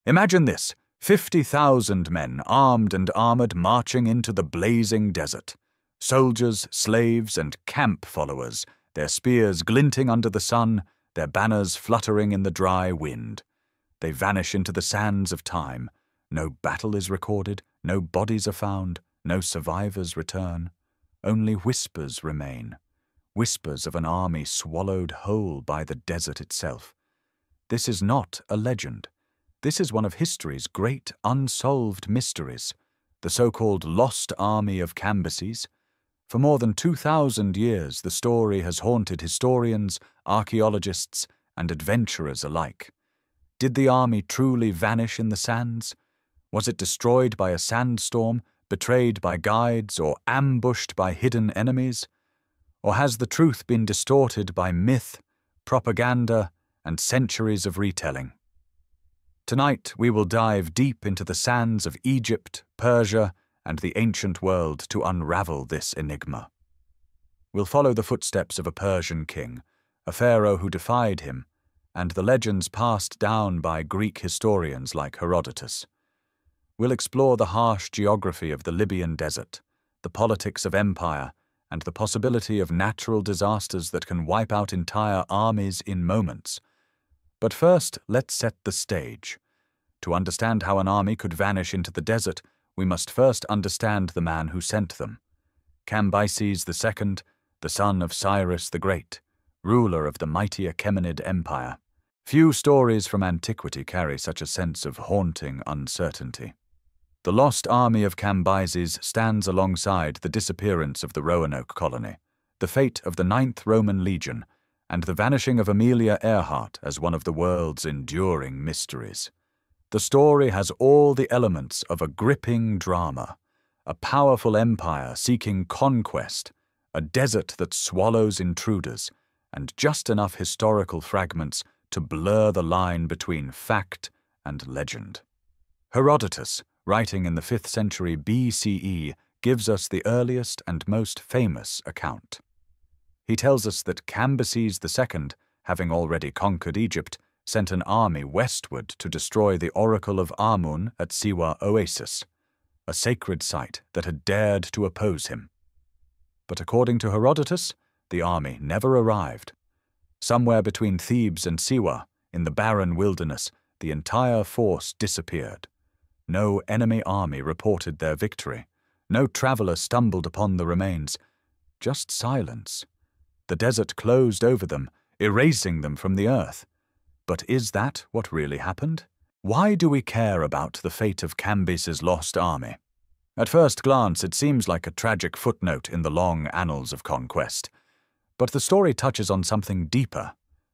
Imagine this: 50,000 men, armed and armored, marching into the blazing desert. Soldiers, slaves, and camp followers, their spears glinting under the sun, their banners fluttering in the dry wind. They vanish into the sands of time. No battle is recorded, no bodies are found, no survivors return. Only whispers remain, whispers of an army swallowed whole by the desert itself. This is not a legend. This is one of history's great unsolved mysteries, the so-called Lost Army of Cambyses. For more than 2,000 years, the story has haunted historians, archaeologists, and adventurers alike. Did the army truly vanish in the sands? Was it destroyed by a sandstorm, betrayed by guides, or ambushed by hidden enemies? Or has the truth been distorted by myth, propaganda, and centuries of retelling? Tonight, we will dive deep into the sands of Egypt, Persia, and the ancient world to unravel this enigma. We'll follow the footsteps of a Persian king, a pharaoh who defied him, and the legends passed down by Greek historians like Herodotus. We'll explore the harsh geography of the Libyan Desert, the politics of empire, and the possibility of natural disasters that can wipe out entire armies in moments. But first, let's set the stage. To understand how an army could vanish into the desert, we must first understand the man who sent them. Cambyses II, the son of Cyrus the Great, ruler of the mighty Achaemenid Empire. Few stories from antiquity carry such a sense of haunting uncertainty. The Lost Army of Cambyses stands alongside the disappearance of the Roanoke colony, the fate of the 9th Roman Legion, and the vanishing of Amelia Earhart as one of the world's enduring mysteries. The story has all the elements of a gripping drama, a powerful empire seeking conquest, a desert that swallows intruders, and just enough historical fragments to blur the line between fact and legend. Herodotus, writing in the 5th century BCE, gives us the earliest and most famous account. He tells us that Cambyses II, having already conquered Egypt, sent an army westward to destroy the Oracle of Amun at Siwa Oasis, a sacred site that had dared to oppose him. But according to Herodotus, the army never arrived. Somewhere between Thebes and Siwa, in the barren wilderness, the entire force disappeared. No enemy army reported their victory. No traveler stumbled upon the remains. Just silence. The desert closed over them, erasing them from the earth. But is that what really happened? Why do we care about the fate of Cambyses' lost army? At first glance, it seems like a tragic footnote in the long annals of conquest. But the story touches on something deeper,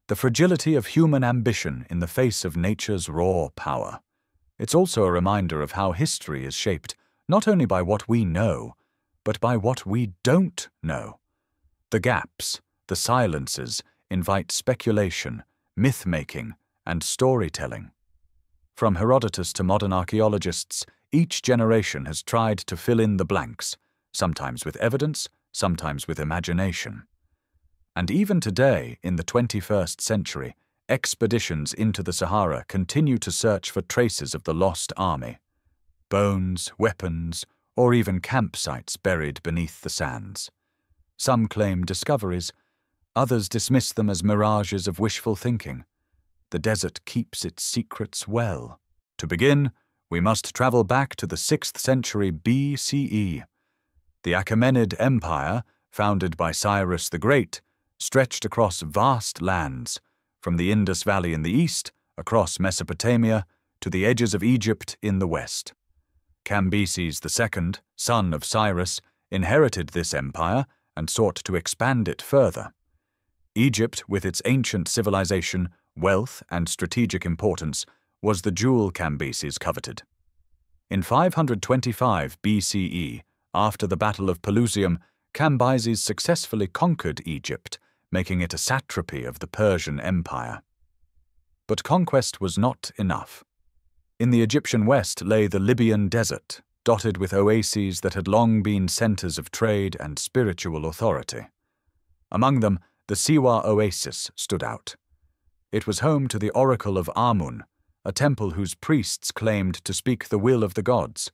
the fragility of human ambition in the face of nature's raw power. It's also a reminder of how history is shaped not only by what we know, but by what we don't know. The gaps, the silences, invite speculation, myth-making, and storytelling. From Herodotus to modern archaeologists, each generation has tried to fill in the blanks, sometimes with evidence, sometimes with imagination. And even today, in the 21st century, expeditions into the Sahara continue to search for traces of the lost army. Bones, weapons, or even campsites buried beneath the sands. Some claim discoveries, others dismiss them as mirages of wishful thinking. The desert keeps its secrets well. To begin, we must travel back to the 6th century BCE. The Achaemenid Empire, founded by Cyrus the Great, stretched across vast lands, from the Indus Valley in the east, across Mesopotamia, to the edges of Egypt in the west. Cambyses II, son of Cyrus, inherited this empire and sought to expand it further. Egypt, with its ancient civilization, wealth, and strategic importance, was the jewel Cambyses coveted. In 525 BCE, after the Battle of Pelusium, Cambyses successfully conquered Egypt, making it a satrapy of the Persian Empire. But conquest was not enough. In the Egyptian west lay the Libyan Desert, dotted with oases that had long been centers of trade and spiritual authority. Among them, the Siwa Oasis stood out. It was home to the Oracle of Amun, a temple whose priests claimed to speak the will of the gods.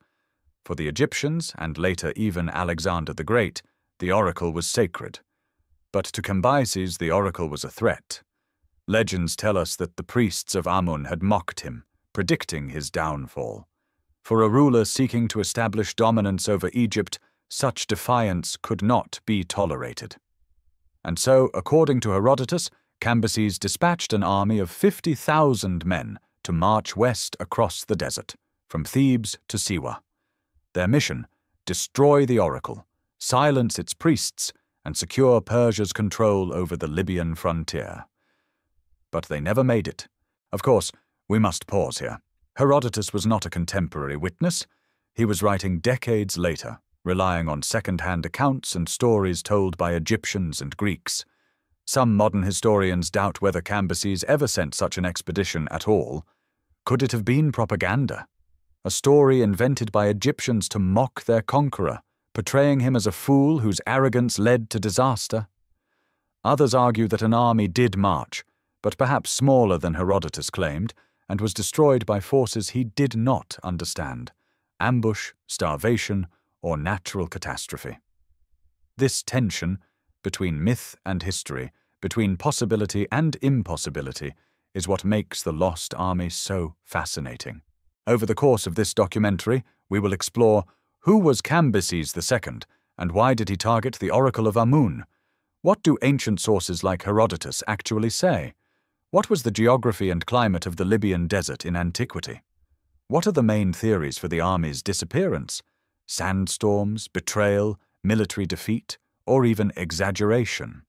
For the Egyptians, and later even Alexander the Great, the oracle was sacred. But to Cambyses the oracle was a threat. Legends tell us that the priests of Amun had mocked him, predicting his downfall. For a ruler seeking to establish dominance over Egypt, such defiance could not be tolerated. And so, according to Herodotus, Cambyses dispatched an army of 50,000 men to march west across the desert, from Thebes to Siwa. Their mission: destroy the oracle, silence its priests, and secure Persia's control over the Libyan frontier. But they never made it. Of course, we must pause here. Herodotus was not a contemporary witness. He was writing decades later, relying on second-hand accounts and stories told by Egyptians and Greeks. Some modern historians doubt whether Cambyses ever sent such an expedition at all. Could it have been propaganda? A story invented by Egyptians to mock their conqueror, portraying him as a fool whose arrogance led to disaster? Others argue that an army did march, but perhaps smaller than Herodotus claimed, and was destroyed by forces he did not understand: ambush, starvation, or natural catastrophe. This tension between myth and history, between possibility and impossibility, is what makes the Lost Army so fascinating. Over the course of this documentary, we will explore: who was Cambyses II, and why did he target the Oracle of Amun? What do ancient sources like Herodotus actually say? What was the geography and climate of the Libyan Desert in antiquity? What are the main theories for the army's disappearance? Sandstorms, betrayal, military defeat, or even exaggeration?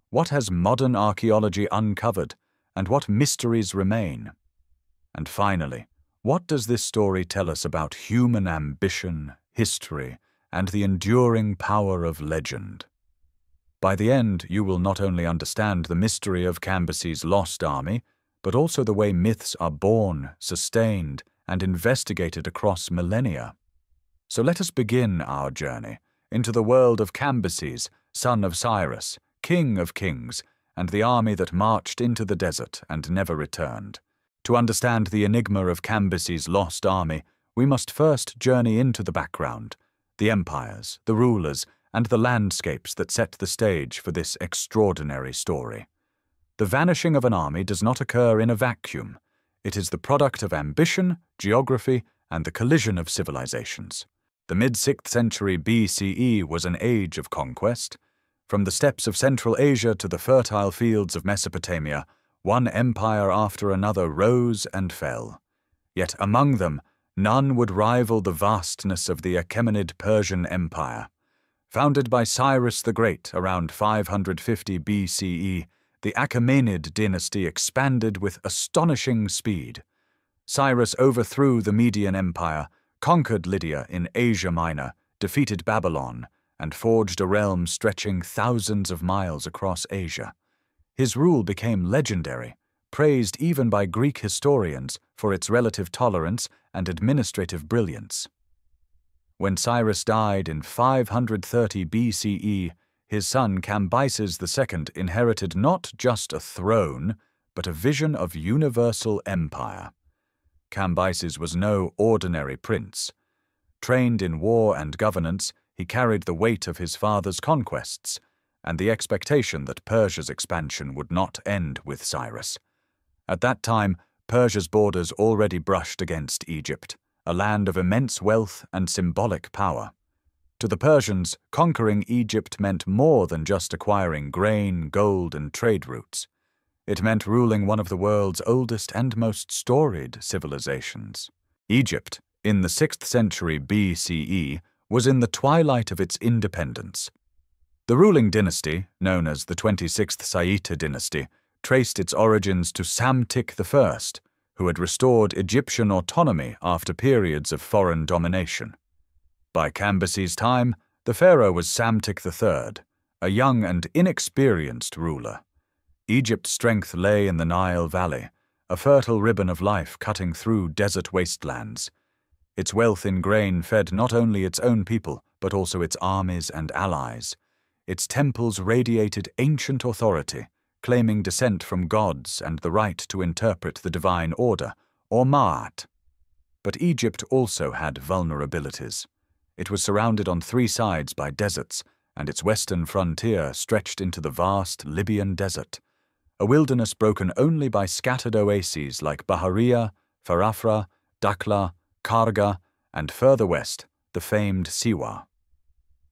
What has modern archaeology uncovered, and what mysteries remain? And finally, what does this story tell us about human ambition, history, and the enduring power of legend? By the end, you will not only understand the mystery of Cambyses' lost army, but also the way myths are born, sustained, and investigated across millennia. So let us begin our journey into the world of Cambyses, son of Cyrus, king of kings, and the army that marched into the desert and never returned. To understand the enigma of Cambyses' lost army, we must first journey into the background, the empires, the rulers, and the landscapes that set the stage for this extraordinary story. The vanishing of an army does not occur in a vacuum. It is the product of ambition, geography, and the collision of civilizations. The mid-6th century BCE was an age of conquest. From the steppes of Central Asia to the fertile fields of Mesopotamia, one empire after another rose and fell. Yet among them, none would rival the vastness of the Achaemenid Persian Empire. Founded by Cyrus the Great around 550 BCE, the Achaemenid dynasty expanded with astonishing speed. Cyrus overthrew the Median Empire, conquered Lydia in Asia Minor, defeated Babylon, and forged a realm stretching thousands of miles across Asia. His rule became legendary, praised even by Greek historians for its relative tolerance and administrative brilliance. When Cyrus died in 530 BCE, his son Cambyses II inherited not just a throne, but a vision of universal empire. Cambyses was no ordinary prince. Trained in war and governance, he carried the weight of his father's conquests, and the expectation that Persia's expansion would not end with Cyrus. At that time, Persia's borders already brushed against Egypt, a land of immense wealth and symbolic power. To the Persians, conquering Egypt meant more than just acquiring grain, gold, and trade routes. It meant ruling one of the world's oldest and most storied civilizations. Egypt, in the 6th century BCE, was in the twilight of its independence. The ruling dynasty, known as the 26th Saite dynasty, traced its origins to Psamtik I, who had restored Egyptian autonomy after periods of foreign domination. By Cambyses' time, the pharaoh was Psamtik III, a young and inexperienced ruler. Egypt's strength lay in the Nile Valley, a fertile ribbon of life cutting through desert wastelands. Its wealth in grain fed not only its own people, but also its armies and allies. Its temples radiated ancient authority, claiming descent from gods and the right to interpret the divine order, or Ma'at. But Egypt also had vulnerabilities. It was surrounded on three sides by deserts, and its western frontier stretched into the vast Libyan Desert, a wilderness broken only by scattered oases like Bahariya, Farafra, Dakhla, Kharga, and further west, the famed Siwa.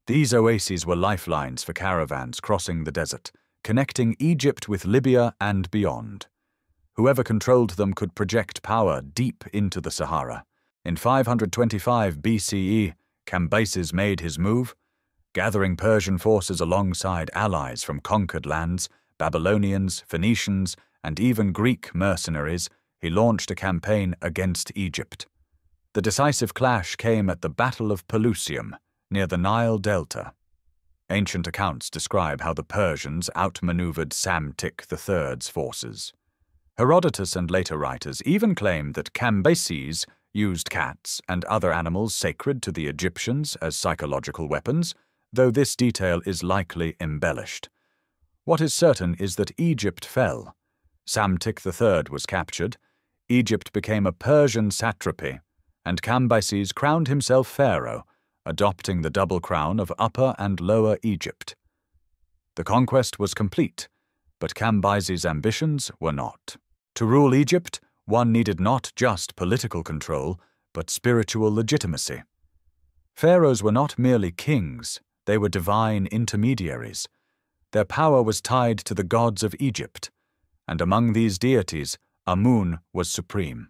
These oases were lifelines for caravans crossing the desert, connecting Egypt with Libya and beyond. Whoever controlled them could project power deep into the Sahara. In 525 BCE, Cambyses made his move. Gathering Persian forces alongside allies from conquered lands, Babylonians, Phoenicians, and even Greek mercenaries, he launched a campaign against Egypt. The decisive clash came at the Battle of Pelusium, near the Nile Delta. Ancient accounts describe how the Persians outmaneuvered Psamtik III's forces. Herodotus and later writers even claim that Cambyses used cats and other animals sacred to the Egyptians as psychological weapons, though this detail is likely embellished. What is certain is that Egypt fell. Psamtik III was captured, Egypt became a Persian satrapy, and Cambyses crowned himself pharaoh, adopting the double crown of Upper and Lower Egypt. The conquest was complete, but Cambyses' ambitions were not. To rule Egypt, one needed not just political control, but spiritual legitimacy. Pharaohs were not merely kings, they were divine intermediaries. Their power was tied to the gods of Egypt, and among these deities, Amun was supreme.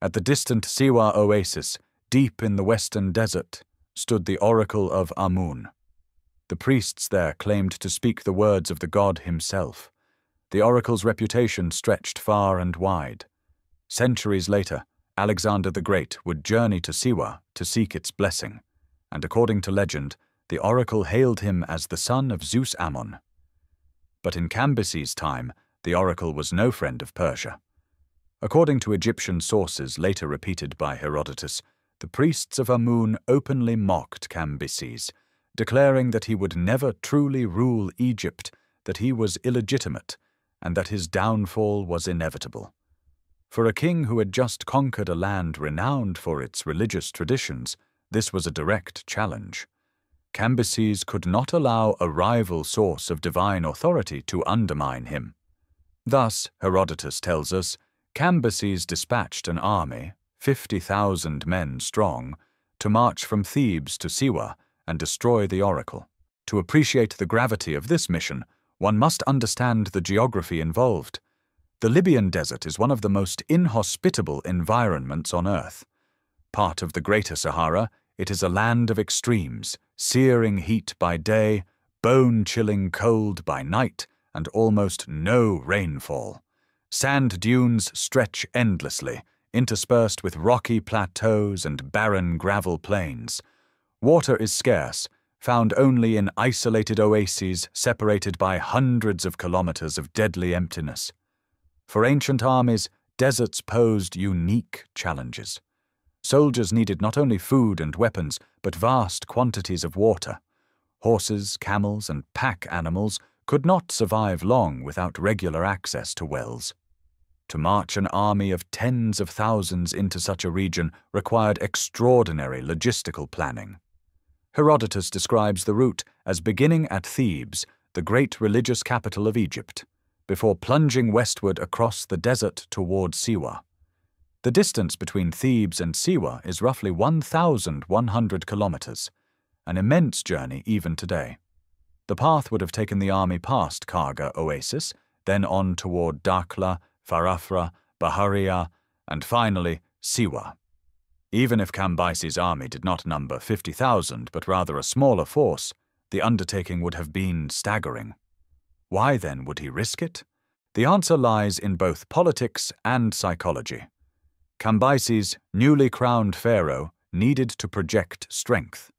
At the distant Siwa Oasis, deep in the western desert, stood the Oracle of Amun. The priests there claimed to speak the words of the god himself. The oracle's reputation stretched far and wide. Centuries later, Alexander the Great would journey to Siwa to seek its blessing, and according to legend, the oracle hailed him as the son of Zeus Ammon. But in Cambyses' time, the oracle was no friend of Persia. According to Egyptian sources later repeated by Herodotus, the priests of Amun openly mocked Cambyses, declaring that he would never truly rule Egypt, that he was illegitimate, and that his downfall was inevitable. For a king who had just conquered a land renowned for its religious traditions, this was a direct challenge. Cambyses could not allow a rival source of divine authority to undermine him. Thus, Herodotus tells us, Cambyses dispatched an army, 50,000 men strong, to march from Thebes to Siwa and destroy the oracle. To appreciate the gravity of this mission, one must understand the geography involved. The Libyan Desert is one of the most inhospitable environments on Earth. Part of the Greater Sahara, it is a land of extremes, searing heat by day, bone-chilling cold by night, and almost no rainfall. Sand dunes stretch endlessly, interspersed with rocky plateaus and barren gravel plains. Water is scarce, found only in isolated oases separated by hundreds of kilometers of deadly emptiness. For ancient armies, deserts posed unique challenges. Soldiers needed not only food and weapons, but vast quantities of water. Horses, camels, and pack animals could not survive long without regular access to wells. To march an army of tens of thousands into such a region required extraordinary logistical planning. Herodotus describes the route as beginning at Thebes, the great religious capital of Egypt, before plunging westward across the desert toward Siwa. The distance between Thebes and Siwa is roughly 1,100 kilometers, an immense journey even today. The path would have taken the army past Kharga Oasis, then on toward Dakhla, Farafra, Bahariya, and finally Siwa. Even if Cambyses' army did not number 50,000 but rather a smaller force, the undertaking would have been staggering. Why then would he risk it? The answer lies in both politics and psychology. Cambyses, newly crowned pharaoh, needed to project strength.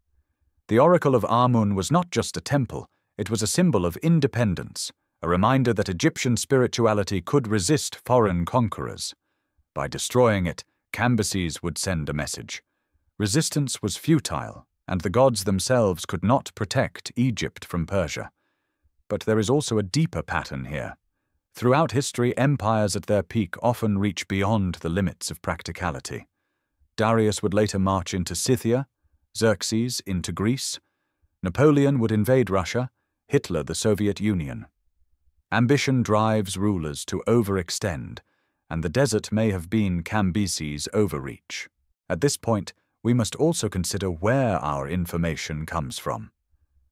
The Oracle of Amun was not just a temple, it was a symbol of independence, a reminder that Egyptian spirituality could resist foreign conquerors. By destroying it, Cambyses would send a message. Resistance was futile, and the gods themselves could not protect Egypt from Persia. But there is also a deeper pattern here. Throughout history, empires at their peak often reach beyond the limits of practicality. Darius would later march into Scythia, Xerxes into Greece, Napoleon would invade Russia, Hitler the Soviet Union. Ambition drives rulers to overextend, and the desert may have been Cambyses' overreach. At this point, we must also consider where our information comes from.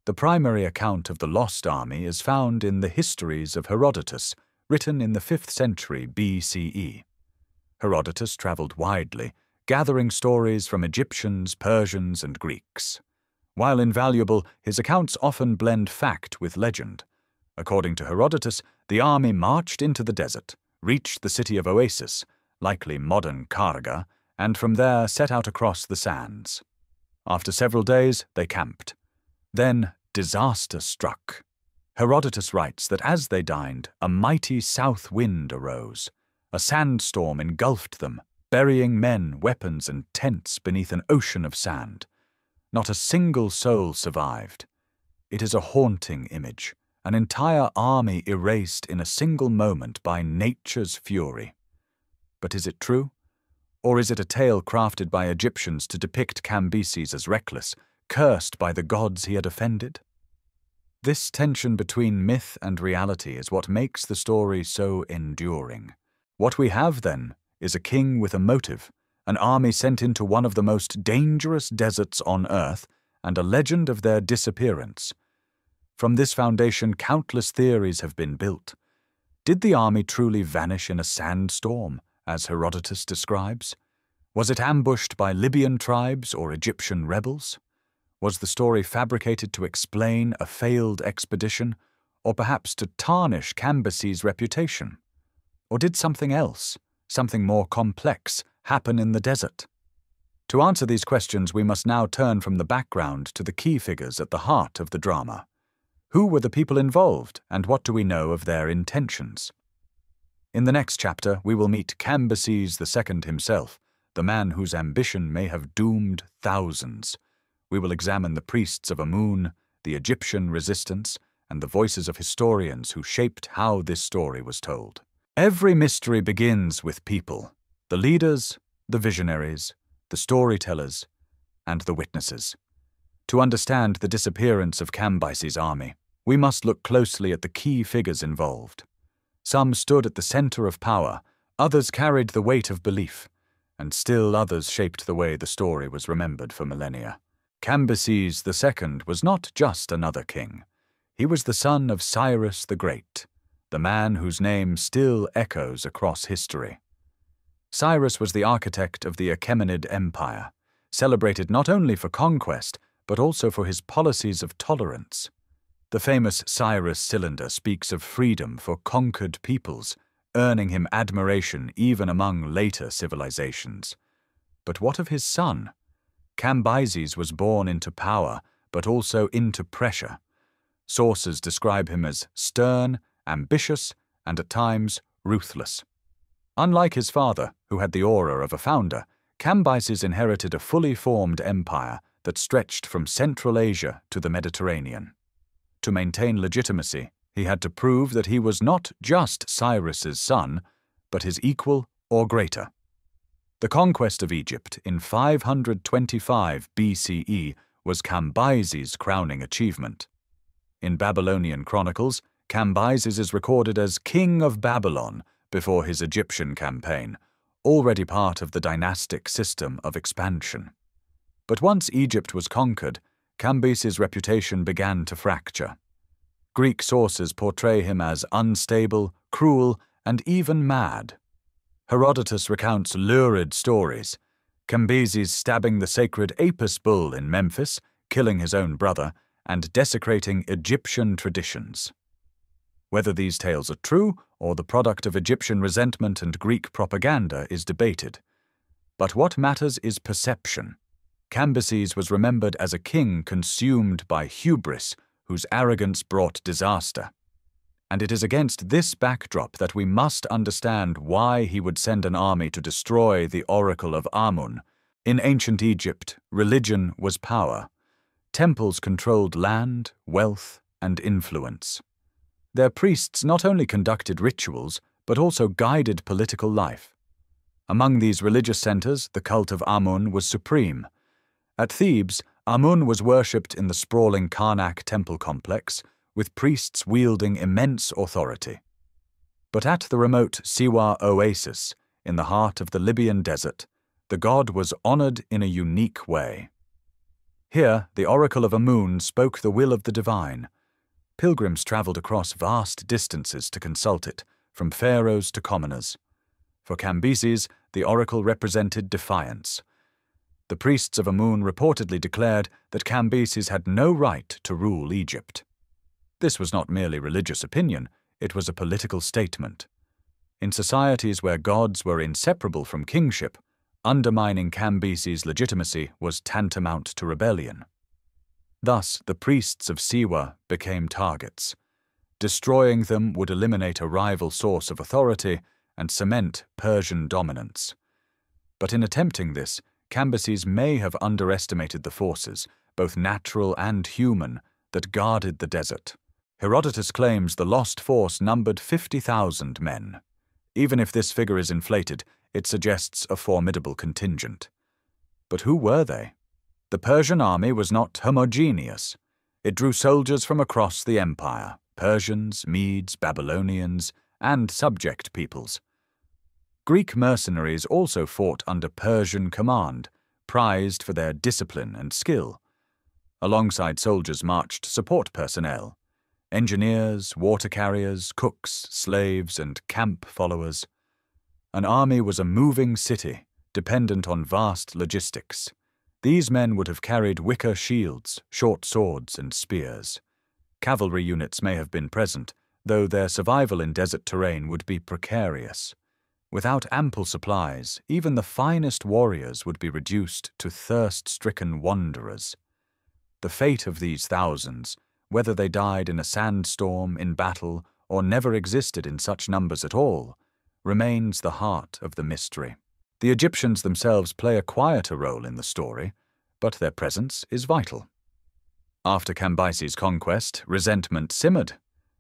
The primary account of the Lost Army is found in the Histories of Herodotus, written in the 5th century BCE. Herodotus traveled widely, gathering stories from Egyptians, Persians, and Greeks. While invaluable, his accounts often blend fact with legend. According to Herodotus, the army marched into the desert, reached the city of Oasis, likely modern Kharga, and from there set out across the sands. After several days, they camped. Then disaster struck. Herodotus writes that as they dined, a mighty south wind arose. A sandstorm engulfed them, burying men, weapons, and tents beneath an ocean of sand. Not a single soul survived. It is a haunting image, an entire army erased in a single moment by nature's fury. But is it true? Or is it a tale crafted by Egyptians to depict Cambyses as reckless, cursed by the gods he had offended? This tension between myth and reality is what makes the story so enduring. What we have, then, is a king with a motive, an army sent into one of the most dangerous deserts on earth, and a legend of their disappearance. From this foundation, countless theories have been built. Did the army truly vanish in a sandstorm, as Herodotus describes? Was it ambushed by Libyan tribes or Egyptian rebels? Was the story fabricated to explain a failed expedition, or perhaps to tarnish Cambyses' reputation? Or did something else, something more complex, happen in the desert? To answer these questions, we must now turn from the background to the key figures at the heart of the drama. Who were the people involved, and what do we know of their intentions? In the next chapter, we will meet Cambyses II himself, the man whose ambition may have doomed thousands. We will examine the priests of Amun, the Egyptian resistance, and the voices of historians who shaped how this story was told. Every mystery begins with people: the leaders, the visionaries, the storytellers, and the witnesses. To understand the disappearance of Cambyses' army, we must look closely at the key figures involved. Some stood at the center of power, others carried the weight of belief, and still others shaped the way the story was remembered for millennia. Cambyses II was not just another king. He was the son of Cyrus the Great, the man whose name still echoes across history. Cyrus was the architect of the Achaemenid Empire, celebrated not only for conquest, but also for his policies of tolerance. The famous Cyrus cylinder speaks of freedom for conquered peoples, earning him admiration even among later civilizations. But what of his son? Cambyses was born into power, but also into pressure. Sources describe him as stern, ambitious, and at times ruthless. Unlike his father, who had the aura of a founder, Cambyses inherited a fully formed empire that stretched from Central Asia to the Mediterranean. To maintain legitimacy, he had to prove that he was not just Cyrus's son, but his equal or greater. The conquest of Egypt in 525 BCE was Cambyses' crowning achievement. In Babylonian chronicles, Cambyses is recorded as King of Babylon before his Egyptian campaign, already part of the dynastic system of expansion. But once Egypt was conquered, Cambyses' reputation began to fracture. Greek sources portray him as unstable, cruel, and even mad. Herodotus recounts lurid stories: Cambyses stabbing the sacred Apis bull in Memphis, killing his own brother, and desecrating Egyptian traditions. Whether these tales are true or the product of Egyptian resentment and Greek propaganda is debated. But what matters is perception. Cambyses was remembered as a king consumed by hubris, whose arrogance brought disaster. And it is against this backdrop that we must understand why he would send an army to destroy the Oracle of Amun. In ancient Egypt, religion was power. Temples controlled land, wealth, and influence. Their priests not only conducted rituals, but also guided political life. Among these religious centers, the cult of Amun was supreme. At Thebes, Amun was worshipped in the sprawling Karnak temple complex, with priests wielding immense authority. But at the remote Siwa Oasis, in the heart of the Libyan Desert, the god was honored in a unique way. Here, the Oracle of Amun spoke the will of the divine. Pilgrims traveled across vast distances to consult it, from pharaohs to commoners. For Cambyses, the oracle represented defiance. The priests of Amun reportedly declared that Cambyses had no right to rule Egypt. This was not merely religious opinion, it was a political statement. In societies where gods were inseparable from kingship, undermining Cambyses' legitimacy was tantamount to rebellion. Thus, the priests of Siwa became targets. Destroying them would eliminate a rival source of authority and cement Persian dominance. But in attempting this, Cambyses may have underestimated the forces, both natural and human, that guarded the desert. Herodotus claims the lost force numbered 50,000 men. Even if this figure is inflated, it suggests a formidable contingent. But who were they? The Persian army was not homogeneous. It drew soldiers from across the empire, Persians, Medes, Babylonians, and subject peoples. Greek mercenaries also fought under Persian command, prized for their discipline and skill. Alongside soldiers marched support personnel, engineers, water carriers, cooks, slaves, and camp followers. An army was a moving city, dependent on vast logistics. These men would have carried wicker shields, short swords, and spears. Cavalry units may have been present, though their survival in desert terrain would be precarious. Without ample supplies, even the finest warriors would be reduced to thirst-stricken wanderers. The fate of these thousands, whether they died in a sandstorm, in battle, or never existed in such numbers at all, remains the heart of the mystery. The Egyptians themselves play a quieter role in the story, but their presence is vital. After Cambyses' conquest, resentment simmered.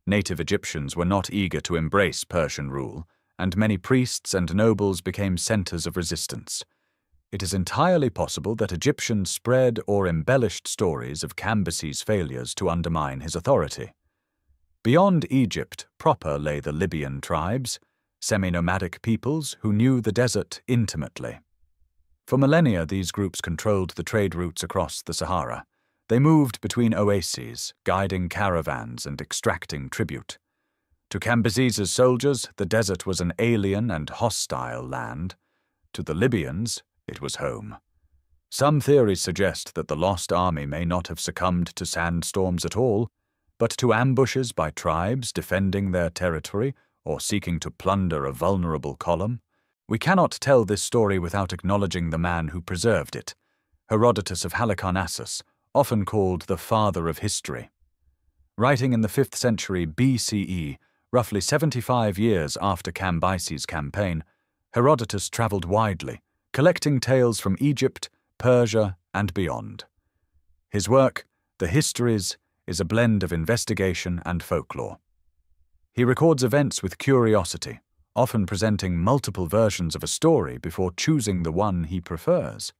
Native Egyptians were not eager to embrace Persian rule, and many priests and nobles became centers of resistance. It is entirely possible that Egyptians spread or embellished stories of Cambyses' failures to undermine his authority. Beyond Egypt proper lay the Libyan tribes, semi-nomadic peoples who knew the desert intimately. For millennia, these groups controlled the trade routes across the Sahara. They moved between oases, guiding caravans and extracting tribute. To Cambyses' soldiers, the desert was an alien and hostile land. To the Libyans, it was home. Some theories suggest that the Lost Army may not have succumbed to sandstorms at all, but to ambushes by tribes defending their territory or seeking to plunder a vulnerable column. We cannot tell this story without acknowledging the man who preserved it, Herodotus of Halicarnassus, often called the father of history. Writing in the 5th century BCE, roughly 75 years after Cambyses' campaign, Herodotus traveled widely, collecting tales from Egypt, Persia, and beyond. His work, The Histories, is a blend of investigation and folklore. He records events with curiosity, often presenting multiple versions of a story before choosing the one he prefers.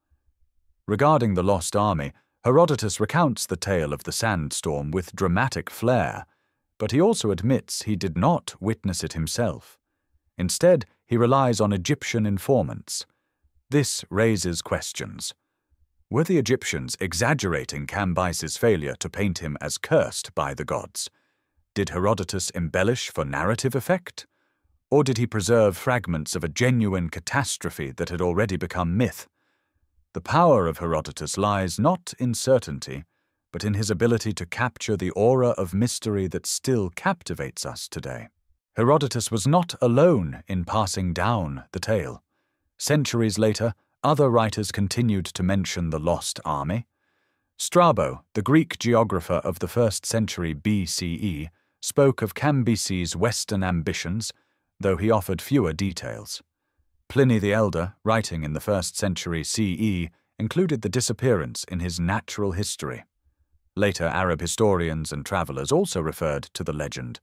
Regarding the Lost Army, Herodotus recounts the tale of the sandstorm with dramatic flair, but he also admits he did not witness it himself. Instead, he relies on Egyptian informants. This raises questions. Were the Egyptians exaggerating Cambyses' failure to paint him as cursed by the gods? Did Herodotus embellish for narrative effect? Or did he preserve fragments of a genuine catastrophe that had already become myth? The power of Herodotus lies not in certainty, but in his ability to capture the aura of mystery that still captivates us today. Herodotus was not alone in passing down the tale. Centuries later, other writers continued to mention the Lost Army. Strabo, the Greek geographer of the 1st century BCE, spoke of Cambyses' western ambitions, though he offered fewer details. Pliny the Elder, writing in the 1st century CE, included the disappearance in his Natural History. Later Arab historians and travelers also referred to the legend,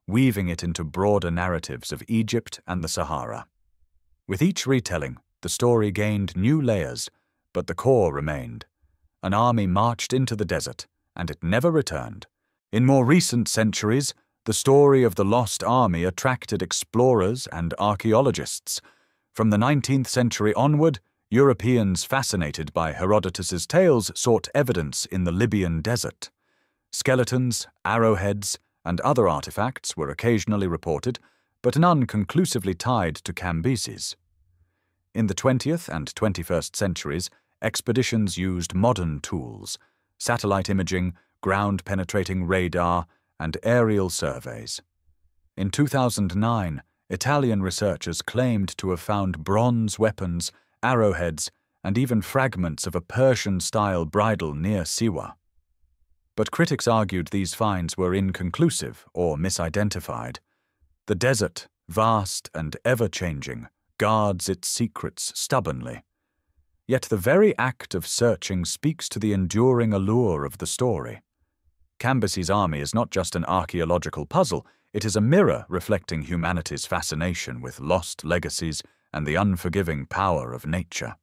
weaving it into broader narratives of Egypt and the Sahara. With each retelling, the story gained new layers, but the core remained. An army marched into the desert, and it never returned. In more recent centuries, the story of the Lost Army attracted explorers and archaeologists. From the 19th century onward, Europeans fascinated by Herodotus's tales sought evidence in the Libyan Desert. Skeletons, arrowheads, and other artifacts were occasionally reported, but none conclusively tied to Cambyses. In the 20th and 21st centuries, expeditions used modern tools, satellite imaging, ground-penetrating radar, and aerial surveys. In 2009, Italian researchers claimed to have found bronze weapons, arrowheads, and even fragments of a Persian-style bridle near Siwa. But critics argued these finds were inconclusive or misidentified. The desert, vast and ever-changing, guards its secrets stubbornly. Yet the very act of searching speaks to the enduring allure of the story. Cambyses' army is not just an archaeological puzzle, it is a mirror reflecting humanity's fascination with lost legacies and the unforgiving power of nature.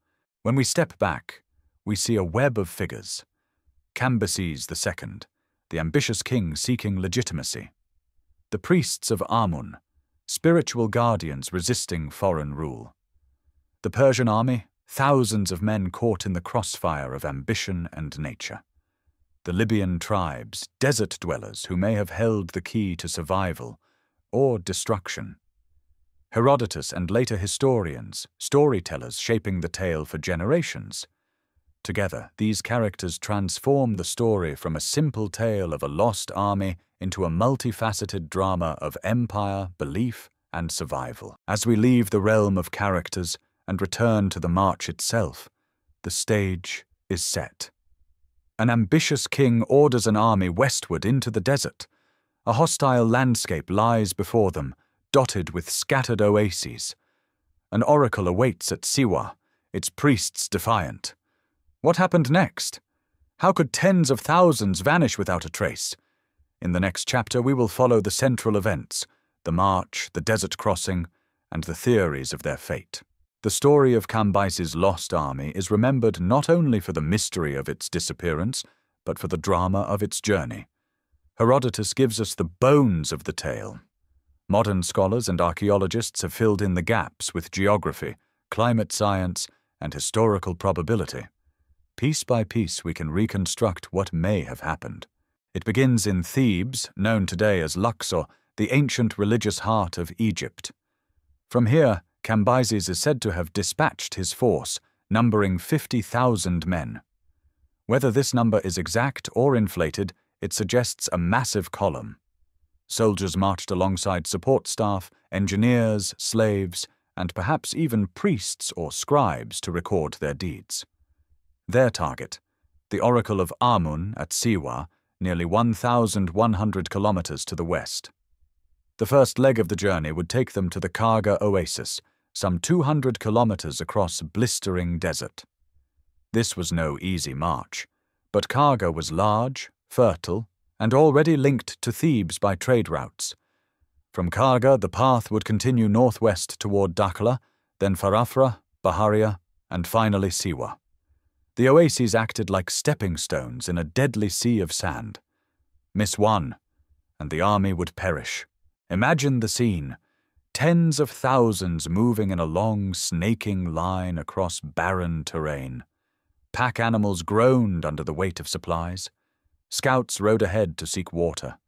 When we step back, we see a web of figures. Cambyses II, the ambitious king seeking legitimacy. The priests of Amun, spiritual guardians resisting foreign rule. The Persian army, thousands of men caught in the crossfire of ambition and nature. The Libyan tribes, desert dwellers who may have held the key to survival or destruction. Herodotus and later historians, storytellers shaping the tale for generations. Together, these characters transform the story from a simple tale of a lost army into a multifaceted drama of empire, belief, and survival. As we leave the realm of characters and return to the march itself, the stage is set. An ambitious king orders an army westward into the desert. A hostile landscape lies before them, dotted with scattered oases. An oracle awaits at Siwa, its priests defiant. What happened next? How could tens of thousands vanish without a trace? In the next chapter, we will follow the central events, the march, the desert crossing, and the theories of their fate. The story of Cambyses' lost army is remembered not only for the mystery of its disappearance, but for the drama of its journey. Herodotus gives us the bones of the tale. Modern scholars and archaeologists have filled in the gaps with geography, climate science, and historical probability. Piece by piece, we can reconstruct what may have happened. It begins in Thebes, known today as Luxor, the ancient religious heart of Egypt. From here, Cambyses is said to have dispatched his force, numbering 50,000 men. Whether this number is exact or inflated, it suggests a massive column. Soldiers marched alongside support staff, engineers, slaves, and perhaps even priests or scribes to record their deeds. Their target, the Oracle of Amun at Siwa, nearly 1,100 kilometers to the west. The first leg of the journey would take them to the Kharga Oasis, some 200 kilometers across blistering desert. This was no easy march, but Kharga was large, fertile, and already linked to Thebes by trade routes. From Kharga, the path would continue northwest toward Dakhla, then Farafra, Bahariya, and finally Siwa. The oases acted like stepping stones in a deadly sea of sand. Miss one, and the army would perish. Imagine the scene. Tens of thousands moving in a long, snaking line across barren terrain. Pack animals groaned under the weight of supplies. Scouts rode ahead to seek water.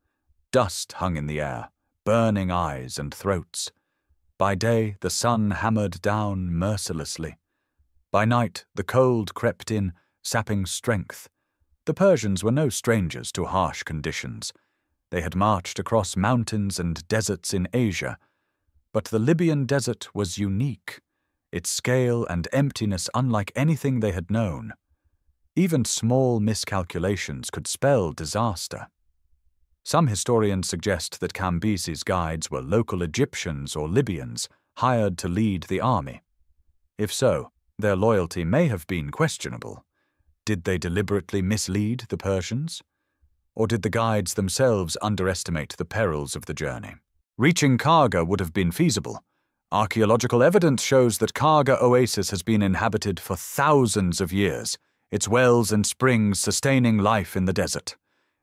Dust hung in the air, burning eyes and throats. By day, the sun hammered down mercilessly. By night, the cold crept in, sapping strength. The Persians were no strangers to harsh conditions. They had marched across mountains and deserts in Asia. But the Libyan Desert was unique, its scale and emptiness unlike anything they had known. Even small miscalculations could spell disaster. Some historians suggest that Cambyses' guides were local Egyptians or Libyans hired to lead the army. If so, their loyalty may have been questionable. Did they deliberately mislead the Persians? Or did the guides themselves underestimate the perils of the journey? Reaching Kharga would have been feasible. Archaeological evidence shows that Kharga Oasis has been inhabited for thousands of years, its wells and springs sustaining life in the desert.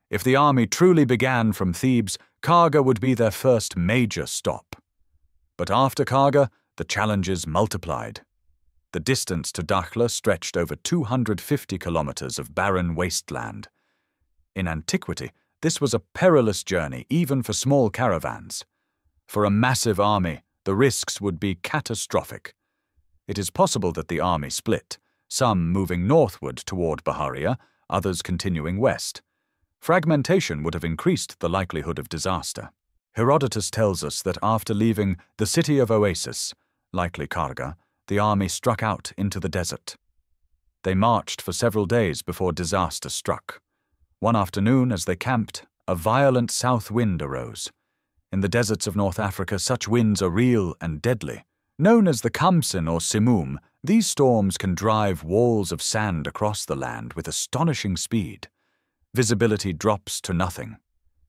If the army truly began from Thebes, Kharga would be their first major stop. But after Kharga, the challenges multiplied. The distance to Dakhla stretched over 250 kilometers of barren wasteland. In antiquity, this was a perilous journey even for small caravans. For a massive army, the risks would be catastrophic. It is possible that the army split, some moving northward toward Bahariya, others continuing west. Fragmentation would have increased the likelihood of disaster. Herodotus tells us that after leaving the city of Oasis, likely Kharga, the army struck out into the desert. They marched for several days before disaster struck. One afternoon, as they camped, a violent south wind arose. In the deserts of North Africa, such winds are real and deadly. Known as the Khamsin or Simoom, these storms can drive walls of sand across the land with astonishing speed. Visibility drops to nothing.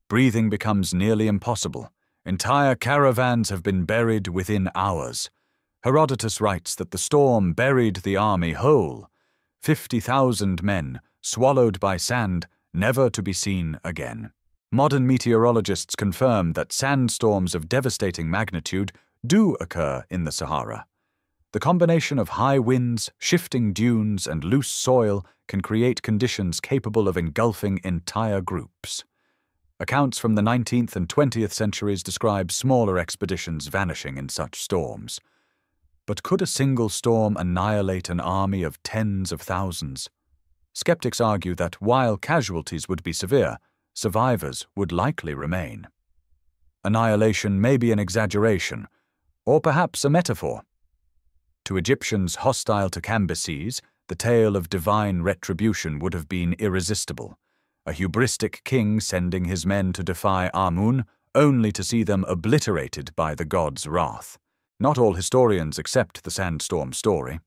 Breathing becomes nearly impossible. Entire caravans have been buried within hours. Herodotus writes that the storm buried the army whole. 50,000 men, swallowed by sand, never to be seen again. Modern meteorologists confirm that sandstorms of devastating magnitude do occur in the Sahara. The combination of high winds, shifting dunes, and loose soil can create conditions capable of engulfing entire groups. Accounts from the 19th and 20th centuries describe smaller expeditions vanishing in such storms. But could a single storm annihilate an army of tens of thousands? Skeptics argue that while casualties would be severe, survivors would likely remain. Annihilation may be an exaggeration, or perhaps a metaphor. To Egyptians hostile to Cambyses, the tale of divine retribution would have been irresistible. A hubristic king sending his men to defy Amun, only to see them obliterated by the god's wrath. Not all historians accept the Sandstorm story.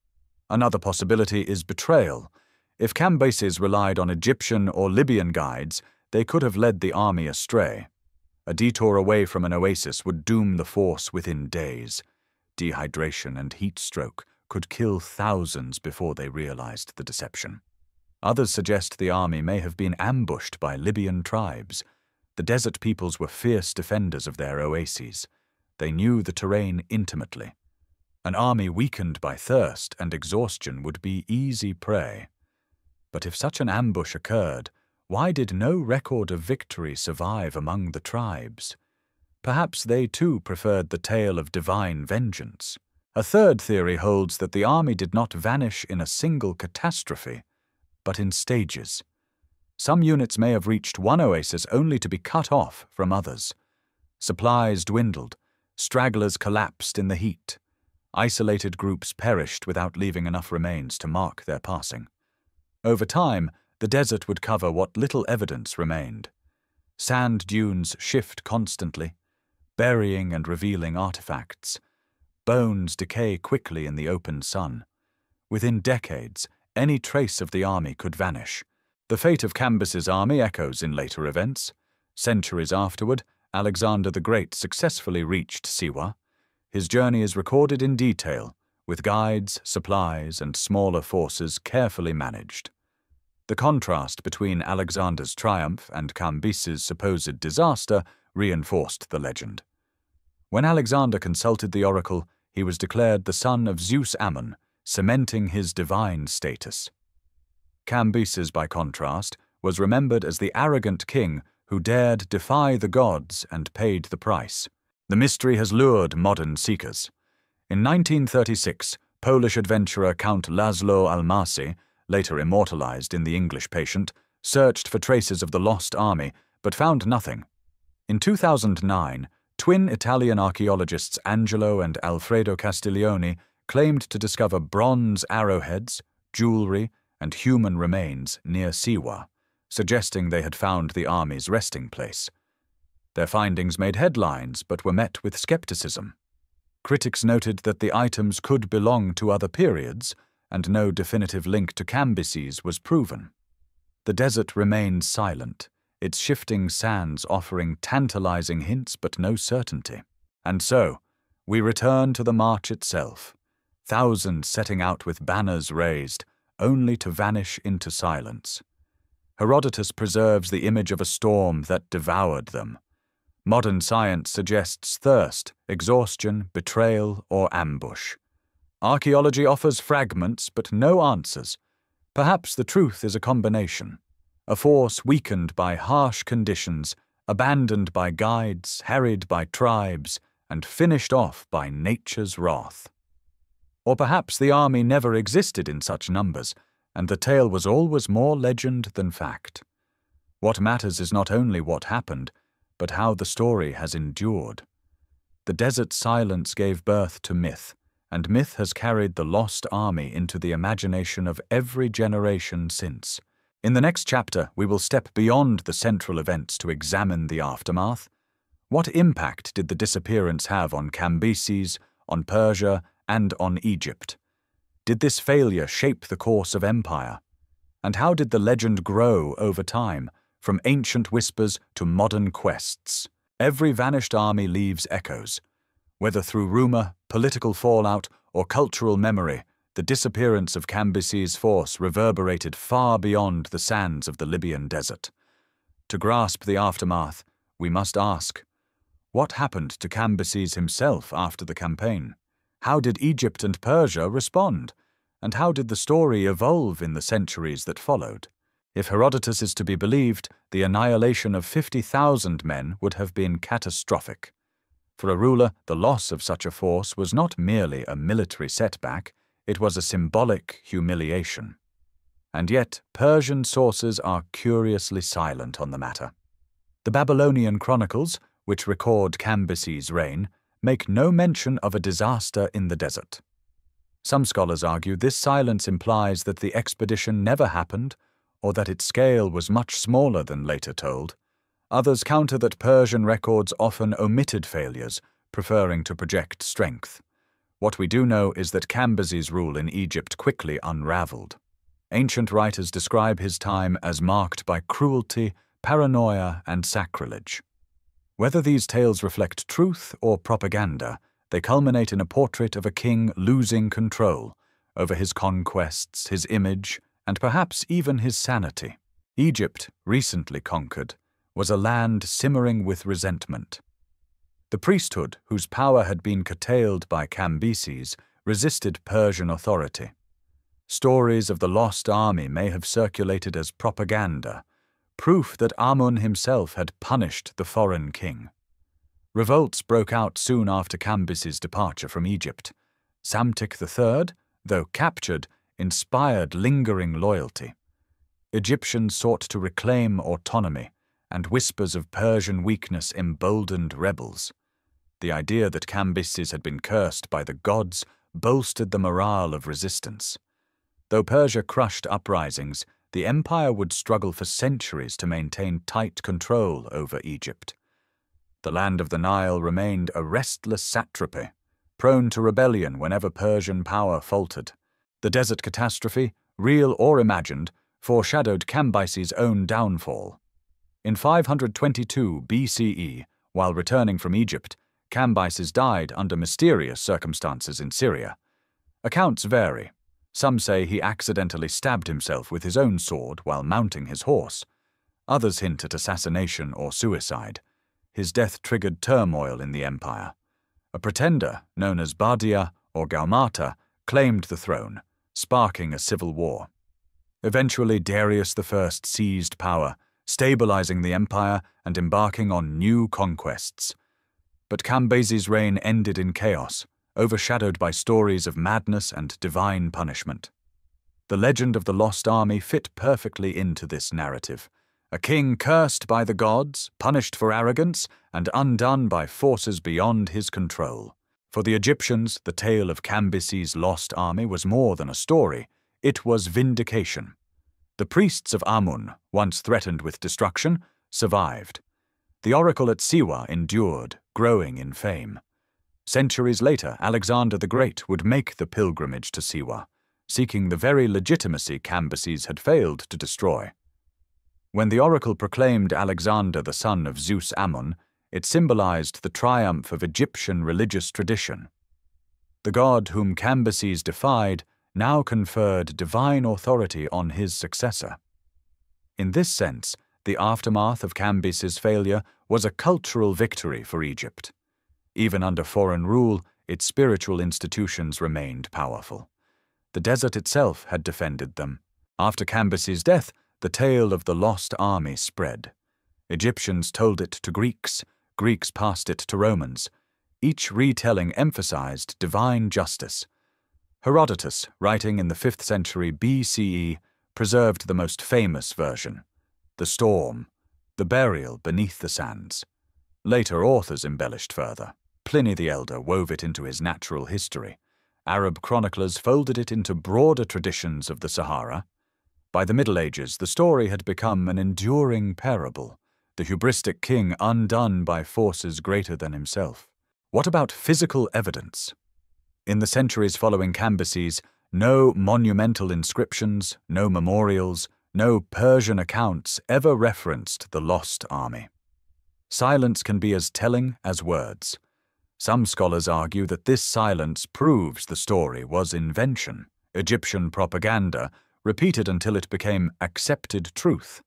Another possibility is betrayal. If Cambyses relied on Egyptian or Libyan guides, they could have led the army astray. A detour away from an oasis would doom the force within days. Dehydration and heat stroke could kill thousands before they realized the deception. Others suggest the army may have been ambushed by Libyan tribes. The desert peoples were fierce defenders of their oases. They knew the terrain intimately. An army weakened by thirst and exhaustion would be easy prey. But if such an ambush occurred, why did no record of victory survive among the tribes? Perhaps they too preferred the tale of divine vengeance. A third theory holds that the army did not vanish in a single catastrophe, but in stages. Some units may have reached one oasis only to be cut off from others. Supplies dwindled, stragglers collapsed in the heat. Isolated groups perished without leaving enough remains to mark their passing. Over time, the desert would cover what little evidence remained. Sand dunes shift constantly, burying and revealing artifacts. Bones decay quickly in the open sun. Within decades, any trace of the army could vanish. The fate of Cambyses' army echoes in later events. Centuries afterward, Alexander the Great successfully reached Siwa. His journey is recorded in detail, with guides, supplies, and smaller forces carefully managed. The contrast between Alexander's triumph and Cambyses' supposed disaster reinforced the legend. When Alexander consulted the oracle, he was declared the son of Zeus Amun, cementing his divine status. Cambyses, by contrast, was remembered as the arrogant king who dared defy the gods and paid the price. The mystery has lured modern seekers. In 1936, Polish adventurer Count Laszlo Almasi, later immortalized in The English Patient, searched for traces of the lost army, but found nothing. In 2009, twin Italian archaeologists Angelo and Alfredo Castiglioni claimed to discover bronze arrowheads, jewelry, and human remains near Siwa, suggesting they had found the army's resting place. Their findings made headlines but were met with skepticism. Critics noted that the items could belong to other periods, and no definitive link to Cambyses was proven. The desert remained silent, its shifting sands offering tantalizing hints but no certainty. And so, we return to the march itself, thousands setting out with banners raised, only to vanish into silence. Herodotus preserves the image of a storm that devoured them. Modern science suggests thirst, exhaustion, betrayal, or ambush. Archaeology offers fragments but no answers. Perhaps the truth is a combination. A force weakened by harsh conditions, abandoned by guides, harried by tribes, and finished off by nature's wrath. Or perhaps the army never existed in such numbers, and the tale was always more legend than fact. What matters is not only what happened, but how the story has endured. The desert silence gave birth to myth, and myth has carried the lost army into the imagination of every generation since. In the next chapter, we will step beyond the central events to examine the aftermath. What impact did the disappearance have on Cambyses, on Persia, and on Egypt? Did this failure shape the course of empire? And how did the legend grow over time, from ancient whispers to modern quests? Every vanished army leaves echoes. Whether through rumor, political fallout, or cultural memory, the disappearance of Cambyses' force reverberated far beyond the sands of the Libyan Desert. To grasp the aftermath, we must ask, what happened to Cambyses himself after the campaign? How did Egypt and Persia respond? And how did the story evolve in the centuries that followed? If Herodotus is to be believed, the annihilation of 50,000 men would have been catastrophic. For a ruler, the loss of such a force was not merely a military setback, it was a symbolic humiliation. And yet, Persian sources are curiously silent on the matter. The Babylonian chronicles, which record Cambyses' reign, make no mention of a disaster in the desert. Some scholars argue this silence implies that the expedition never happened, or that its scale was much smaller than later told. Others counter that Persian records often omitted failures, preferring to project strength. What we do know is that Cambyses' rule in Egypt quickly unraveled. Ancient writers describe his time as marked by cruelty, paranoia, and sacrilege. Whether these tales reflect truth or propaganda, they culminate in a portrait of a king losing control over his conquests, his image, and perhaps even his sanity. Egypt, recently conquered, was a land simmering with resentment. The priesthood, whose power had been curtailed by Cambyses, resisted Persian authority. Stories of the lost army may have circulated as propaganda, proof that Amun himself had punished the foreign king. Revolts broke out soon after Cambyses' departure from Egypt. Psamtik III, though captured, inspired lingering loyalty. Egyptians sought to reclaim autonomy, and whispers of Persian weakness emboldened rebels. The idea that Cambyses had been cursed by the gods bolstered the morale of resistance. Though Persia crushed uprisings, the empire would struggle for centuries to maintain tight control over Egypt. The land of the Nile remained a restless satrapy, prone to rebellion whenever Persian power faltered. The desert catastrophe, real or imagined, foreshadowed Cambyses' own downfall. In 522 BCE, while returning from Egypt, Cambyses died under mysterious circumstances in Syria. Accounts vary. Some say he accidentally stabbed himself with his own sword while mounting his horse. Others hint at assassination or suicide. His death triggered turmoil in the empire. A pretender, known as Bahariya or Gaumata, claimed the throne, sparking a civil war. Eventually, Darius I seized power, stabilizing the empire and embarking on new conquests. But Cambyses' reign ended in chaos, overshadowed by stories of madness and divine punishment. The legend of the lost army fit perfectly into this narrative. A king cursed by the gods, punished for arrogance, and undone by forces beyond his control. For the Egyptians, the tale of Cambyses' lost army was more than a story. It was vindication. The priests of Amun, once threatened with destruction, survived. The oracle at Siwa endured, growing in fame. Centuries later, Alexander the Great would make the pilgrimage to Siwa, seeking the very legitimacy Cambyses had failed to destroy. When the oracle proclaimed Alexander the son of Zeus Amun, it symbolized the triumph of Egyptian religious tradition. The god whom Cambyses defied now conferred divine authority on his successor. In this sense, the aftermath of Cambyses' failure was a cultural victory for Egypt. Even under foreign rule, its spiritual institutions remained powerful. The desert itself had defended them. After Cambyses' death, the tale of the lost army spread. Egyptians told it to Greeks, Greeks passed it to Romans. Each retelling emphasized divine justice. Herodotus, writing in the 5th century BCE, preserved the most famous version, the storm, the burial beneath the sands. Later authors embellished further. Pliny the Elder wove it into his natural history. Arab chroniclers folded it into broader traditions of the Sahara. By the Middle Ages, the story had become an enduring parable, the hubristic king undone by forces greater than himself. What about physical evidence? In the centuries following Cambyses, no monumental inscriptions, no memorials, no Persian accounts ever referenced the lost army. Silence can be as telling as words. Some scholars argue that this silence proves the story was invention, Egyptian propaganda, repeated until it became accepted truth.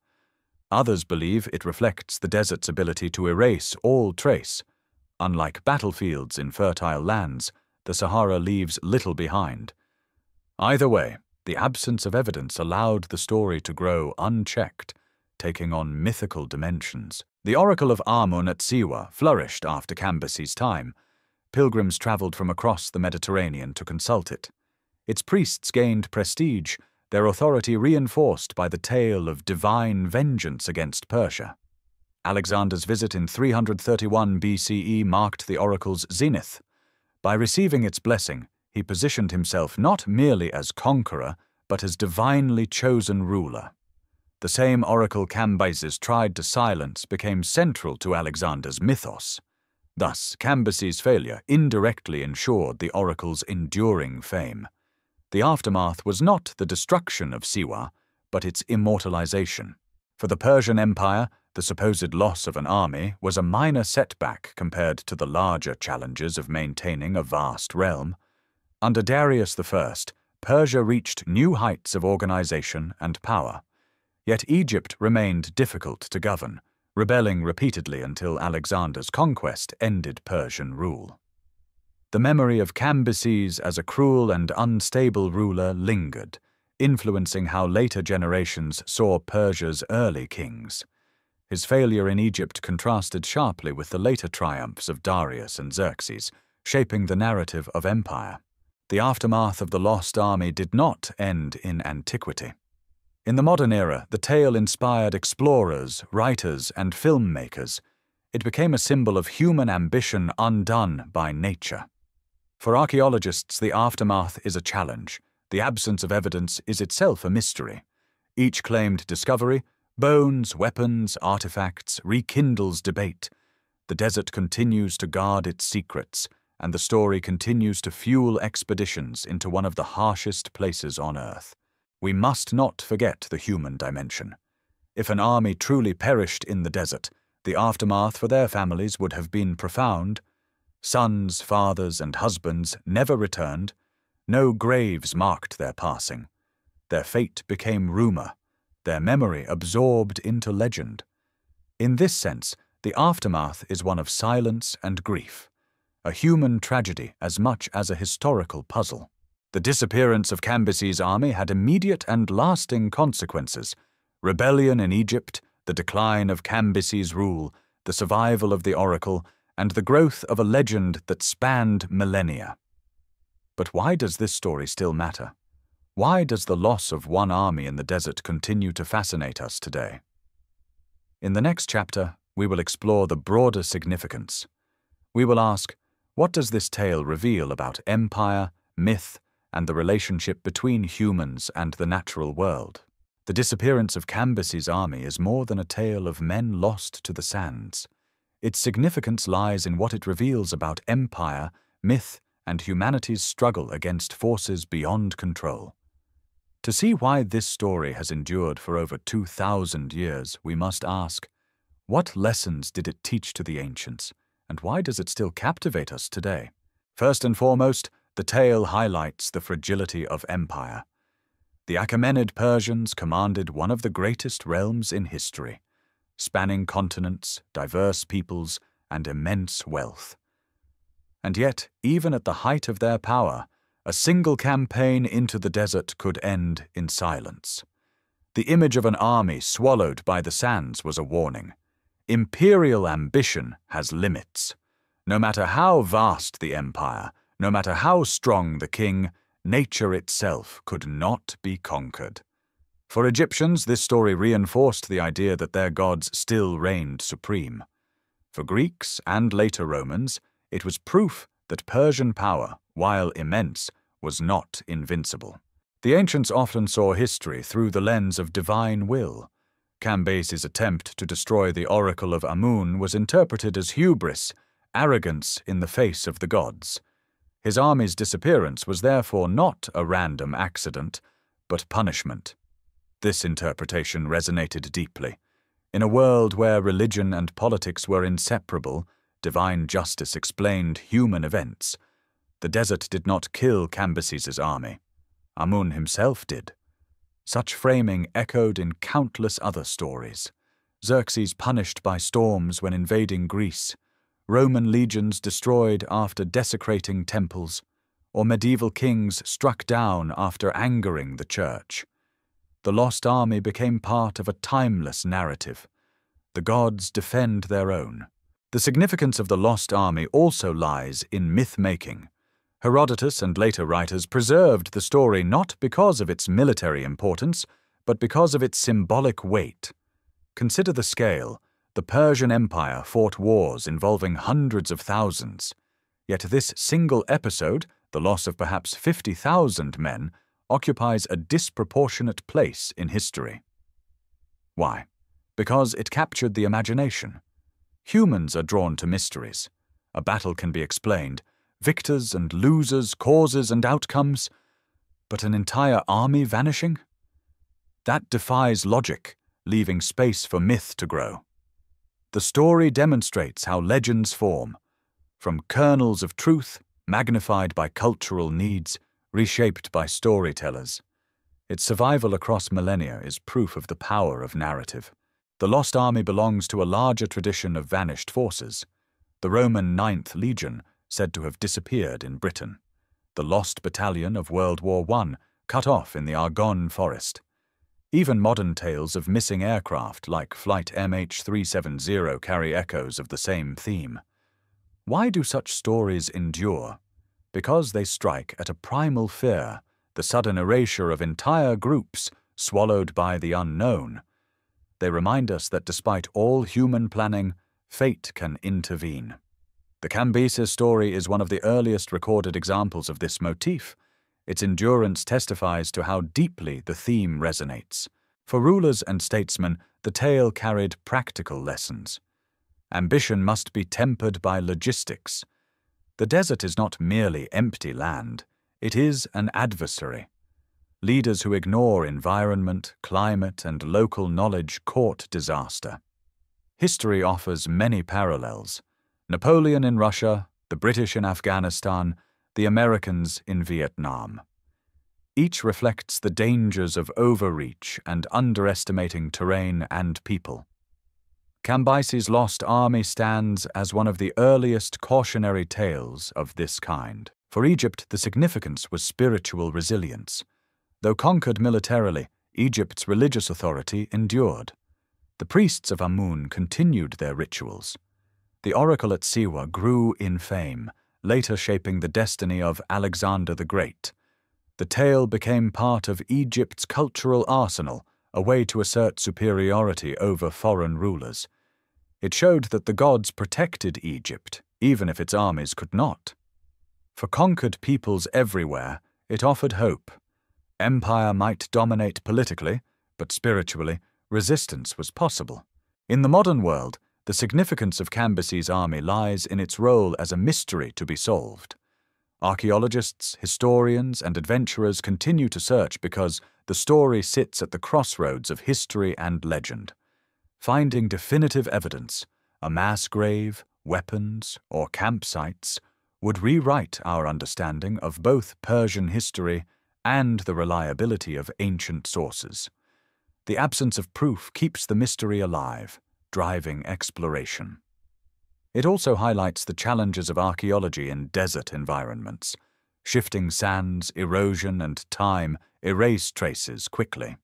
Others believe it reflects the desert's ability to erase all trace. Unlike battlefields in fertile lands, the Sahara leaves little behind. Either way, the absence of evidence allowed the story to grow unchecked, taking on mythical dimensions. The Oracle of Amun at Siwa flourished after Cambyses' time. Pilgrims traveled from across the Mediterranean to consult it. Its priests gained prestige, their authority reinforced by the tale of divine vengeance against Persia. Alexander's visit in 331 BCE marked the oracle's zenith. By receiving its blessing, he positioned himself not merely as conqueror, but as divinely chosen ruler. The same oracle Cambyses tried to silence became central to Alexander's mythos. Thus, Cambyses' failure indirectly ensured the oracle's enduring fame. The aftermath was not the destruction of Siwa, but its immortalization. For the Persian Empire, the supposed loss of an army was a minor setback compared to the larger challenges of maintaining a vast realm. Under Darius I, Persia reached new heights of organization and power. Yet Egypt remained difficult to govern, rebelling repeatedly until Alexander's conquest ended Persian rule. The memory of Cambyses as a cruel and unstable ruler lingered, influencing how later generations saw Persia's early kings. His failure in Egypt contrasted sharply with the later triumphs of Darius and Xerxes, shaping the narrative of empire. The aftermath of the lost army did not end in antiquity. In the modern era, the tale inspired explorers, writers, and filmmakers. It became a symbol of human ambition undone by nature. For archaeologists, the aftermath is a challenge. The absence of evidence is itself a mystery. Each claimed discovery, bones, weapons, artifacts, rekindles debate. The desert continues to guard its secrets, and the story continues to fuel expeditions into one of the harshest places on Earth. We must not forget the human dimension. If an army truly perished in the desert, the aftermath for their families would have been profound. Sons, fathers, and husbands never returned. No graves marked their passing. Their fate became rumor, their memory absorbed into legend. In this sense, the aftermath is one of silence and grief, a human tragedy as much as a historical puzzle. The disappearance of Cambyses' army had immediate and lasting consequences: rebellion in Egypt, the decline of Cambyses' rule, the survival of the oracle, and the growth of a legend that spanned millennia. But why does this story still matter? Why does the loss of one army in the desert continue to fascinate us today? In the next chapter, we will explore the broader significance. We will ask, what does this tale reveal about empire, myth, and the relationship between humans and the natural world? The disappearance of Cambyses' army is more than a tale of men lost to the sands. Its significance lies in what it reveals about empire, myth, and humanity's struggle against forces beyond control. To see why this story has endured for over 2,000 years, we must ask, what lessons did it teach to the ancients, and why does it still captivate us today? First and foremost, the tale highlights the fragility of empire. The Achaemenid Persians commanded one of the greatest realms in history, spanning continents, diverse peoples, and immense wealth. And yet, even at the height of their power, a single campaign into the desert could end in silence. The image of an army swallowed by the sands was a warning. Imperial ambition has limits. No matter how vast the empire, no matter how strong the king, nature itself could not be conquered. For Egyptians, this story reinforced the idea that their gods still reigned supreme. For Greeks and later Romans, it was proof that Persian power, while immense, was not invincible. The ancients often saw history through the lens of divine will. Cambyses' attempt to destroy the Oracle of Amun was interpreted as hubris, arrogance in the face of the gods. His army's disappearance was therefore not a random accident, but punishment. This interpretation resonated deeply. In a world where religion and politics were inseparable, divine justice explained human events. The desert did not kill Cambyses' army. Amun himself did. Such framing echoed in countless other stories. Xerxes punished by storms when invading Greece, Roman legions destroyed after desecrating temples, or medieval kings struck down after angering the church. The Lost Army became part of a timeless narrative. The gods defend their own. The significance of the Lost Army also lies in myth-making. Herodotus and later writers preserved the story not because of its military importance, but because of its symbolic weight. Consider the scale. The Persian Empire fought wars involving hundreds of thousands. Yet this single episode, the loss of perhaps 50,000 men, occupies a disproportionate place in history. Why? Because it captured the imagination. Humans are drawn to mysteries. A battle can be explained, victors and losers, causes and outcomes, but an entire army vanishing? That defies logic, leaving space for myth to grow. The story demonstrates how legends form, from kernels of truth, magnified by cultural needs, reshaped by storytellers. Its survival across millennia is proof of the power of narrative. The Lost Army belongs to a larger tradition of vanished forces. The Roman 9th Legion, said to have disappeared in Britain. The Lost Battalion of World War I, cut off in the Argonne forest. Even modern tales of missing aircraft like Flight MH370 carry echoes of the same theme. Why do such stories endure? Because they strike at a primal fear, the sudden erasure of entire groups swallowed by the unknown. They remind us that despite all human planning, fate can intervene. The Cambyses story is one of the earliest recorded examples of this motif. Its endurance testifies to how deeply the theme resonates. For rulers and statesmen, the tale carried practical lessons. Ambition must be tempered by logistics. The desert is not merely empty land, it is an adversary. Leaders who ignore environment, climate, and local knowledge court disaster. History offers many parallels. Napoleon in Russia, the British in Afghanistan, the Americans in Vietnam. Each reflects the dangers of overreach and underestimating terrain and people. Cambyses' Lost Army stands as one of the earliest cautionary tales of this kind. For Egypt, the significance was spiritual resilience. Though conquered militarily, Egypt's religious authority endured. The priests of Amun continued their rituals. The oracle at Siwa grew in fame, later shaping the destiny of Alexander the Great. The tale became part of Egypt's cultural arsenal, a way to assert superiority over foreign rulers. It showed that the gods protected Egypt, even if its armies could not. For conquered peoples everywhere, it offered hope. Empire might dominate politically, but spiritually, resistance was possible. In the modern world, the significance of Cambyses' army lies in its role as a mystery to be solved. Archaeologists, historians, and adventurers continue to search because the story sits at the crossroads of history and legend. Finding definitive evidence, a mass grave, weapons, or campsites, would rewrite our understanding of both Persian history and the reliability of ancient sources. The absence of proof keeps the mystery alive, driving exploration. It also highlights the challenges of archaeology in desert environments. Shifting sands, erosion, and time erase traces quickly.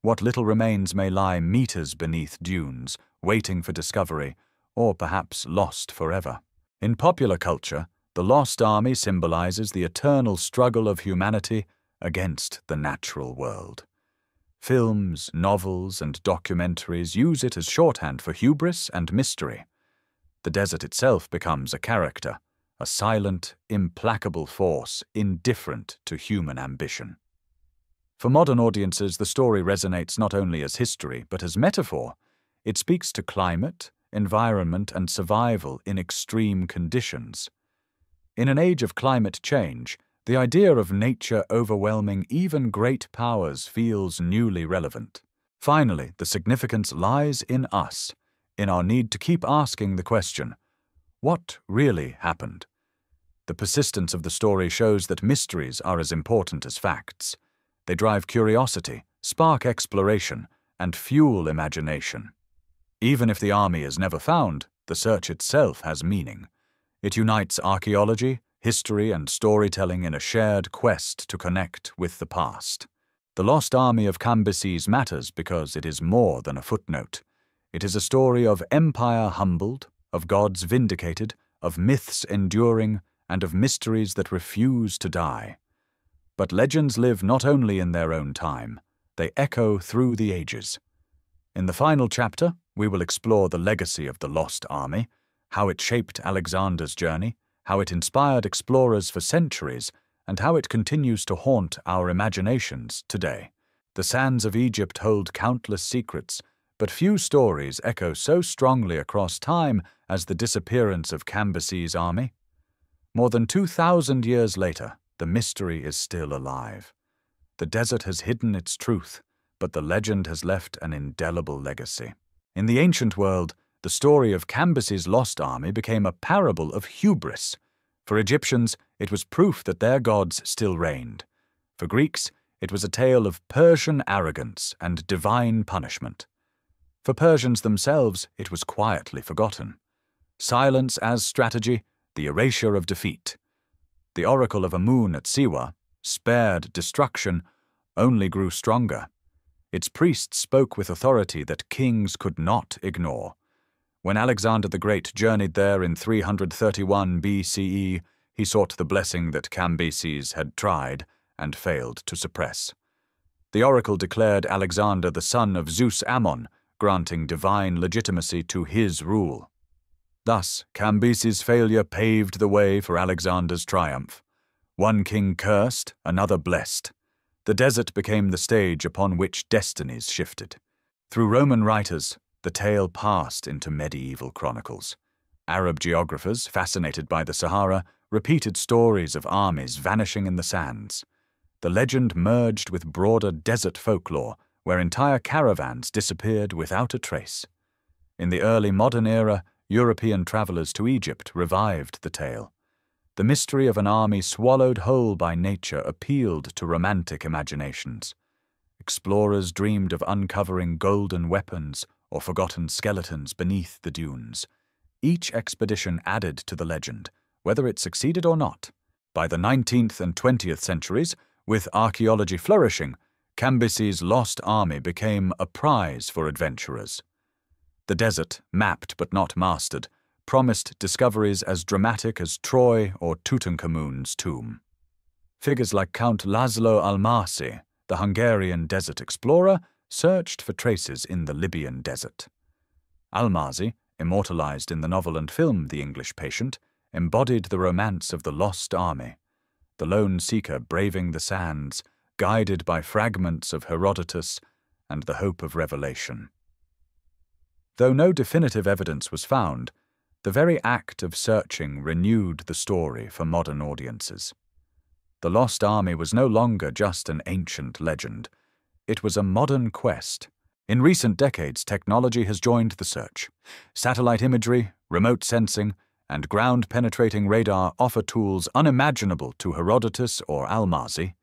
What little remains may lie meters beneath dunes, waiting for discovery, or perhaps lost forever. In popular culture, the Lost Army symbolizes the eternal struggle of humanity against the natural world. Films, novels, and documentaries use it as shorthand for hubris and mystery. The desert itself becomes a character, a silent, implacable force indifferent to human ambition. For modern audiences, the story resonates not only as history, but as metaphor. It speaks to climate, environment, and survival in extreme conditions. In an age of climate change, the idea of nature overwhelming even great powers feels newly relevant. Finally, the significance lies in us, in our need to keep asking the question, what really happened? The persistence of the story shows that mysteries are as important as facts. They drive curiosity, spark exploration, and fuel imagination. Even if the army is never found, the search itself has meaning. It unites archaeology, history, and storytelling in a shared quest to connect with the past. The Lost Army of Cambyses matters because it is more than a footnote. It is a story of empire humbled, of gods vindicated, of myths enduring, and of mysteries that refuse to die. But legends live not only in their own time, they echo through the ages. In the final chapter, we will explore the legacy of the Lost Army, how it shaped Alexander's journey, how it inspired explorers for centuries, and how it continues to haunt our imaginations today. The sands of Egypt hold countless secrets, but few stories echo so strongly across time as the disappearance of Cambyses' army. More than 2,000 years later, the mystery is still alive. The desert has hidden its truth, but the legend has left an indelible legacy. In the ancient world, the story of Cambyses' lost army became a parable of hubris. For Egyptians, it was proof that their gods still reigned. For Greeks, it was a tale of Persian arrogance and divine punishment. For Persians themselves, it was quietly forgotten. Silence as strategy, the erasure of defeat. The Oracle of Amun at Siwa, spared destruction, only grew stronger. Its priests spoke with authority that kings could not ignore. When Alexander the Great journeyed there in 331 BCE, he sought the blessing that Cambyses had tried and failed to suppress. The oracle declared Alexander the son of Zeus Ammon, granting divine legitimacy to his rule. Thus, Cambyses' failure paved the way for Alexander's triumph. One king cursed, another blessed. The desert became the stage upon which destinies shifted. Through Roman writers, the tale passed into medieval chronicles. Arab geographers, fascinated by the Sahara, repeated stories of armies vanishing in the sands. The legend merged with broader desert folklore, where entire caravans disappeared without a trace. In the early modern era, European travelers to Egypt revived the tale. The mystery of an army swallowed whole by nature appealed to romantic imaginations. Explorers dreamed of uncovering golden weapons or forgotten skeletons beneath the dunes. Each expedition added to the legend, whether it succeeded or not. By the 19th and 20th centuries, with archaeology flourishing, Cambyses' lost army became a prize for adventurers. The desert, mapped but not mastered, promised discoveries as dramatic as Troy or Tutankhamun's tomb. Figures like Count Laszlo Almasi, the Hungarian desert explorer, searched for traces in the Libyan Desert. Almasi, immortalized in the novel and film The English Patient, embodied the romance of the lost army, the lone seeker braving the sands, guided by fragments of Herodotus and the hope of revelation. Though no definitive evidence was found, the very act of searching renewed the story for modern audiences. The Lost Army was no longer just an ancient legend. It was a modern quest. In recent decades, technology has joined the search. Satellite imagery, remote sensing, and ground-penetrating radar offer tools unimaginable to Herodotus or Almazi.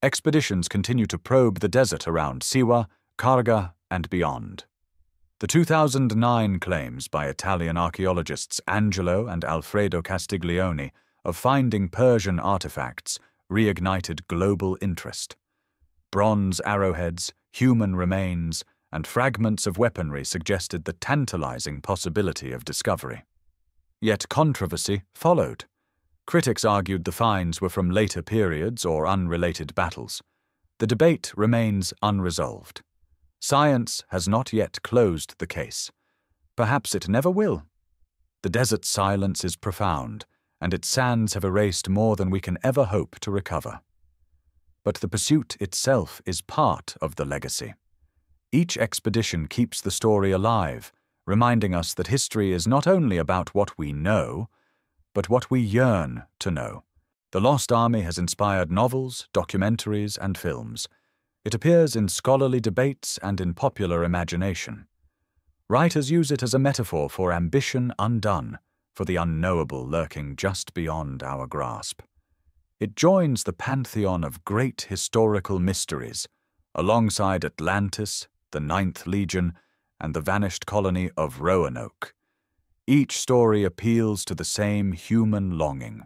Expeditions continue to probe the desert around Siwa, Kharga, and beyond. The 2009 claims by Italian archaeologists Angelo and Alfredo Castiglione of finding Persian artifacts reignited global interest. Bronze arrowheads, human remains, and fragments of weaponry suggested the tantalizing possibility of discovery. Yet controversy followed. Critics argued the finds were from later periods or unrelated battles. The debate remains unresolved. Science has not yet closed the case. Perhaps it never will. The desert's silence is profound, and its sands have erased more than we can ever hope to recover. But the pursuit itself is part of the legacy. Each expedition keeps the story alive, reminding us that history is not only about what we know, but what we yearn to know. The Lost Army has inspired novels, documentaries, and films. It appears in scholarly debates and in popular imagination. Writers use it as a metaphor for ambition undone, for the unknowable lurking just beyond our grasp. It joins the pantheon of great historical mysteries, alongside Atlantis, the Ninth Legion, and the vanished colony of Roanoke. Each story appeals to the same human longing,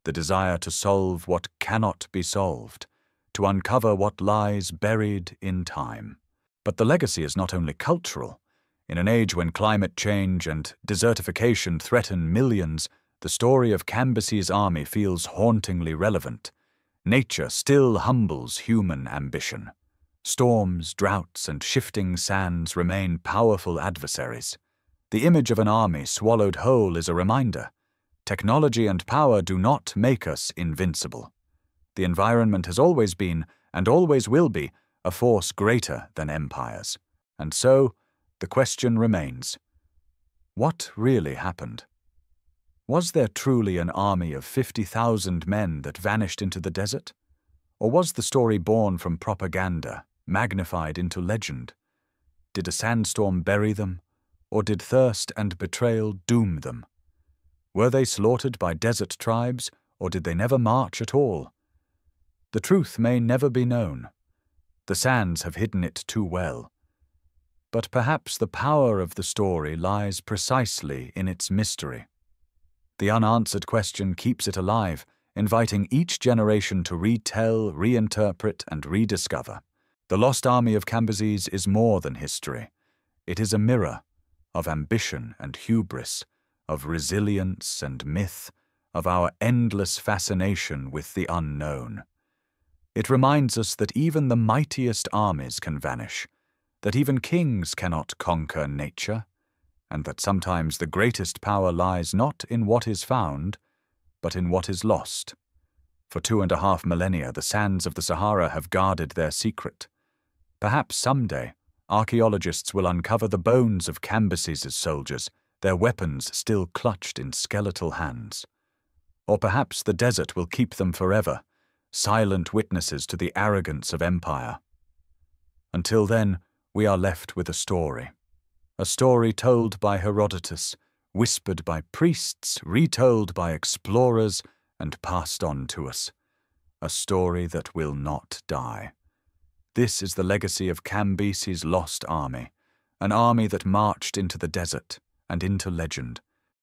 the desire to solve what cannot be solved, to uncover what lies buried in time. But the legacy is not only cultural. In an age when climate change and desertification threaten millions, the story of Cambyses' army feels hauntingly relevant. Nature still humbles human ambition. Storms, droughts, and shifting sands remain powerful adversaries. The image of an army swallowed whole is a reminder. Technology and power do not make us invincible. The environment has always been, and always will be, a force greater than empires. And so, the question remains: what really happened? Was there truly an army of 50,000 men that vanished into the desert? Or was the story born from propaganda, magnified into legend? Did a sandstorm bury them, or did thirst and betrayal doom them? Were they slaughtered by desert tribes, or did they never march at all? The truth may never be known. The sands have hidden it too well. But perhaps the power of the story lies precisely in its mystery. The unanswered question keeps it alive, inviting each generation to retell, reinterpret, and rediscover. The Lost Army of Cambyses is more than history. It is a mirror of ambition and hubris, of resilience and myth, of our endless fascination with the unknown. It reminds us that even the mightiest armies can vanish, that even kings cannot conquer nature, and that sometimes the greatest power lies not in what is found, but in what is lost. For 2.5 millennia, the sands of the Sahara have guarded their secret. Perhaps someday, archaeologists will uncover the bones of Cambyses' soldiers, their weapons still clutched in skeletal hands. Or perhaps the desert will keep them forever, silent witnesses to the arrogance of empire. Until then, we are left with a story told by Herodotus, whispered by priests, retold by explorers, and passed on to us. A story that will not die. This is the legacy of Cambyses' lost army, an army that marched into the desert and into legend,